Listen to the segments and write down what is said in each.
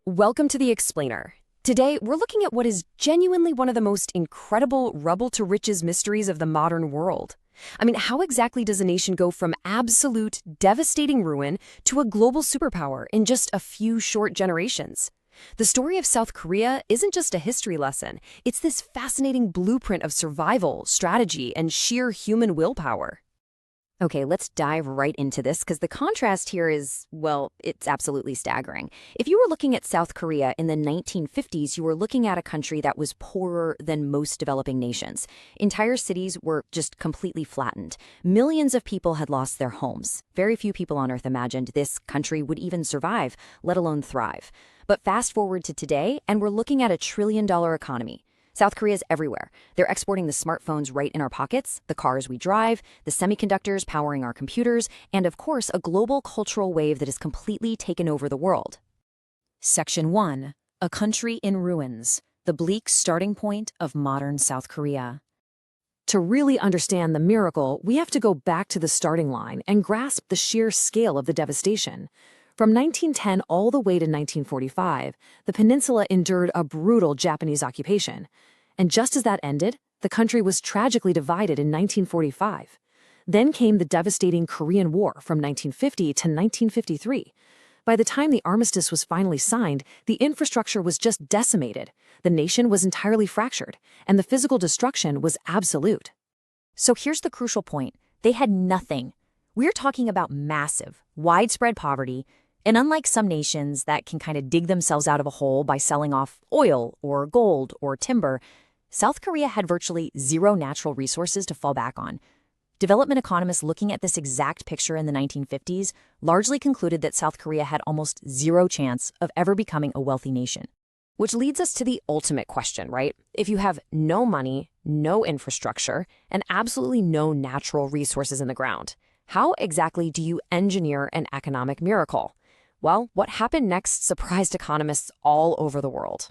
Welcome to The Explainer. Today, we're looking at what is genuinely one of the most incredible rubble-to-riches mysteries of the modern world. How exactly does a nation go from absolute, devastating ruin to a global superpower in just a few short generations? The story of South Korea isn't just a history lesson. It's this fascinating blueprint of survival, strategy, and sheer human willpower. Okay, let's dive right into this because the contrast here is, well, it's absolutely staggering. If you were looking at South Korea in the 1950s, you were looking at a country that was poorer than most developing nations. Entire cities were just completely flattened. Millions of people had lost their homes. Very few people on Earth imagined this country would even survive, let alone thrive. But fast forward to today, and we're looking at a trillion-dollar economy. South Korea's everywhere. They're exporting the smartphones right in our pockets, the cars we drive, the semiconductors powering our computers, and of course, a global cultural wave that has completely taken over the world. Section 1. A country in ruins. The bleak starting point of modern South Korea. To really understand the miracle, we have to go back to the starting line and grasp the sheer scale of the devastation. From 1910 all the way to 1945, the peninsula endured a brutal Japanese occupation. And just as that ended, the country was tragically divided in 1945. Then came the devastating Korean War from 1950 to 1953. By the time the armistice was finally signed, the infrastructure was just decimated, the nation was entirely fractured, and the physical destruction was absolute. So here's the crucial point. They had nothing. We're talking about massive, widespread poverty, and unlike some nations that can kind of dig themselves out of a hole by selling off oil or gold or timber, South Korea had virtually zero natural resources to fall back on. Development economists looking at this exact picture in the 1950s largely concluded that South Korea had almost zero chance of ever becoming a wealthy nation. Which leads us to the ultimate question, right? If you have no money, no infrastructure, and absolutely no natural resources in the ground, how exactly do you engineer an economic miracle? Well, what happened next surprised economists all over the world.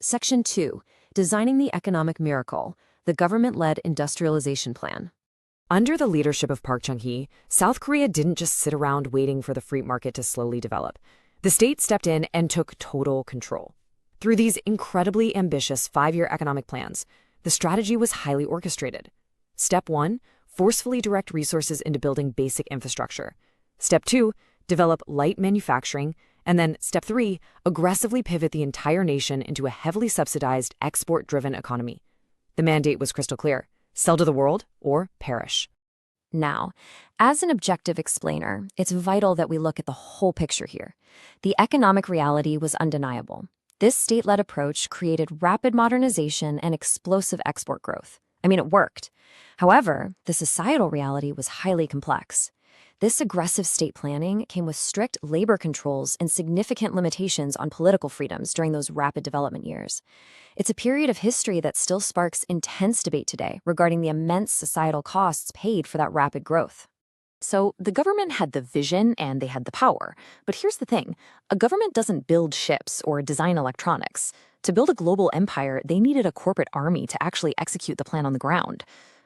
Section 2. Designing the Economic Miracle, the Government-Led Industrialization Plan. Under the leadership of Park Chung-hee, South Korea didn't just sit around waiting for the free market to slowly develop. The state stepped in and took total control. Through these incredibly ambitious 5-year economic plans, the strategy was highly orchestrated. Step 1, forcefully direct resources into building basic infrastructure. Step 2, develop light manufacturing. And then Step 3, aggressively pivot the entire nation into a heavily subsidized, export-driven economy. The mandate was crystal clear: sell to the world or perish. Now, as an objective explainer, it's vital that we look at the whole picture here. The economic reality was undeniable. This state-led approach created rapid modernization and explosive export growth. It worked. However, the societal reality was highly complex. This aggressive state planning came with strict labor controls and significant limitations on political freedoms during those rapid development years. It's a period of history that still sparks intense debate today regarding the immense societal costs paid for that rapid growth. So the government had the vision and they had the power. But here's the thing. A government doesn't build ships or design electronics. To build a global empire, they needed a corporate army to actually execute the plan on the ground.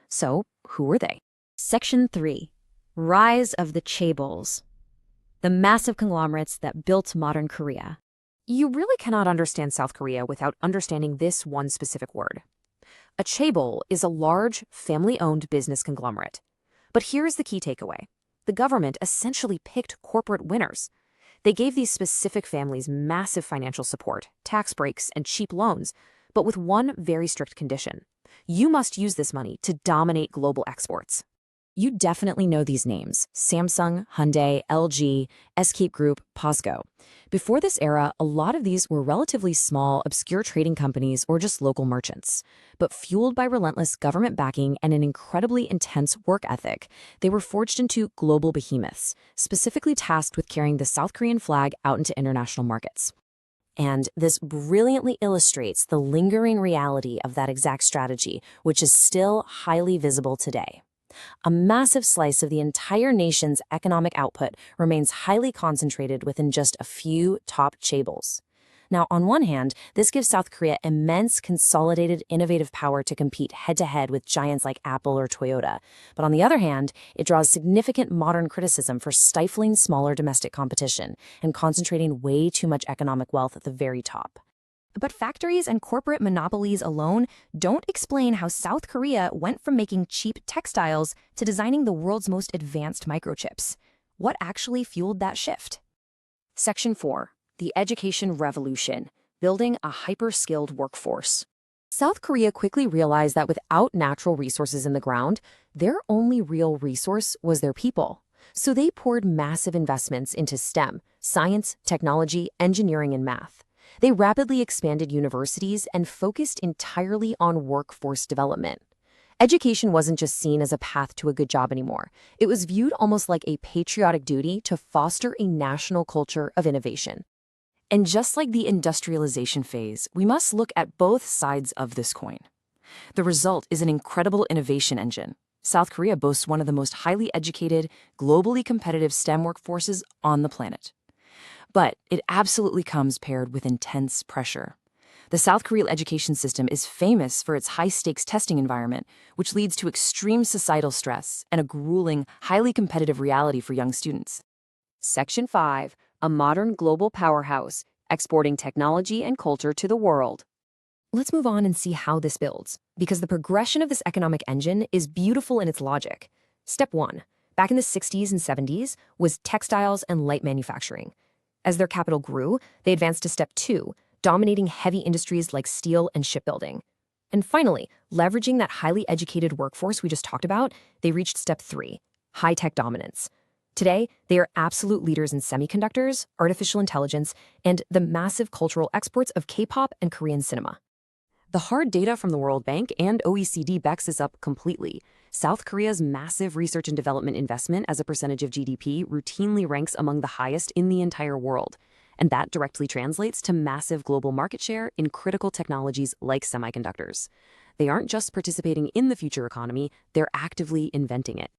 So who were they? Section 3. Rise of the chaebols, the massive conglomerates that built modern Korea. You really cannot understand South Korea without understanding this one specific word. A chaebol is a large, family-owned business conglomerate. But here's the key takeaway. The government essentially picked corporate winners. They gave these specific families massive financial support, tax breaks, and cheap loans, but with one very strict condition. You must use this money to dominate global exports. You definitely know these names: Samsung, Hyundai, LG, SK Group, POSCO. Before this era, a lot of these were relatively small, obscure trading companies or just local merchants. But fueled by relentless government backing and an incredibly intense work ethic, they were forged into global behemoths, specifically tasked with carrying the South Korean flag out into international markets. And this brilliantly illustrates the lingering reality of that exact strategy, which is still highly visible today. A massive slice of the entire nation's economic output remains highly concentrated within just a few top chaebols. Now, on one hand, this gives South Korea immense, consolidated, innovative power to compete head-to-head with giants like Apple or Toyota. But on the other hand, it draws significant modern criticism for stifling smaller domestic competition and concentrating way too much economic wealth at the very top. But factories and corporate monopolies alone don't explain how South Korea went from making cheap textiles to designing the world's most advanced microchips. What actually fueled that shift? Section 4. The Education Revolution. Building a hyper-skilled workforce. South Korea quickly realized that without natural resources in the ground, their only real resource was their people. So they poured massive investments into STEM, science, technology, engineering, and math. They rapidly expanded universities and focused entirely on workforce development. Education wasn't just seen as a path to a good job anymore. It was viewed almost like a patriotic duty to foster a national culture of innovation. And just like the industrialization phase, we must look at both sides of this coin. The result is an incredible innovation engine. South Korea boasts one of the most highly educated, globally competitive STEM workforces on the planet. But it absolutely comes paired with intense pressure. The South Korean education system is famous for its high-stakes testing environment, which leads to extreme societal stress and a grueling, highly competitive reality for young students. Section 5. A modern global powerhouse, exporting technology and culture to the world. Let's move on and see how this builds, because the progression of this economic engine is beautiful in its logic. Step 1, back in the 60s and 70s, was textiles and light manufacturing. As their capital grew, they advanced to Step 2, dominating heavy industries like steel and shipbuilding. And finally, leveraging that highly educated workforce we just talked about, they reached Step 3, high-tech dominance. Today, they are absolute leaders in semiconductors, artificial intelligence, and the massive cultural exports of K-pop and Korean cinema. The hard data from the World Bank and OECD backs this up completely. South Korea's massive research and development investment as a percentage of GDP routinely ranks among the highest in the entire world. And that directly translates to massive global market share in critical technologies like semiconductors. They aren't just participating in the future economy, they're actively inventing it.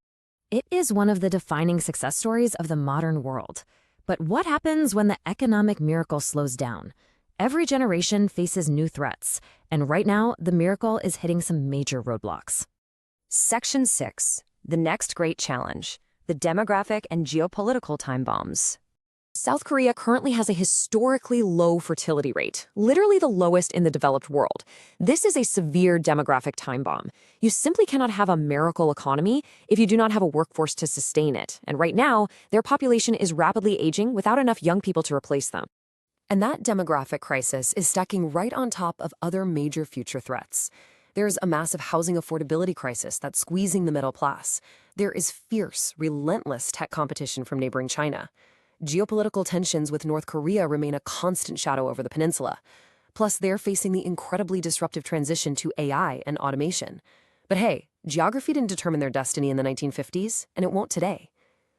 It is one of the defining success stories of the modern world. But what happens when the economic miracle slows down? Every generation faces new threats, and right now, the miracle is hitting some major roadblocks. Section 6. The next great challenge, the demographic and geopolitical time bombs. South Korea currently has a historically low fertility rate, literally the lowest in the developed world. This is a severe demographic time bomb. You simply cannot have a miracle economy if you do not have a workforce to sustain it. And right now, their population is rapidly aging without enough young people to replace them. And that demographic crisis is stacking right on top of other major future threats. There's a massive housing affordability crisis that's squeezing the middle class. There is fierce, relentless tech competition from neighboring China. Geopolitical tensions with North Korea remain a constant shadow over the peninsula. Plus, they're facing the incredibly disruptive transition to AI and automation. But hey, geography didn't determine their destiny in the 1950s, and it won't today.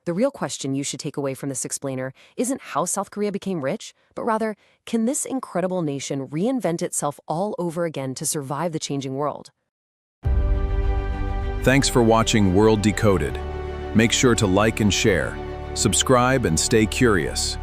The real question you should take away from this explainer isn't how South Korea became rich, but rather, can this incredible nation reinvent itself all over again to survive the changing world? Thanks for watching World Decoded. Make sure to like and share, subscribe, and stay curious.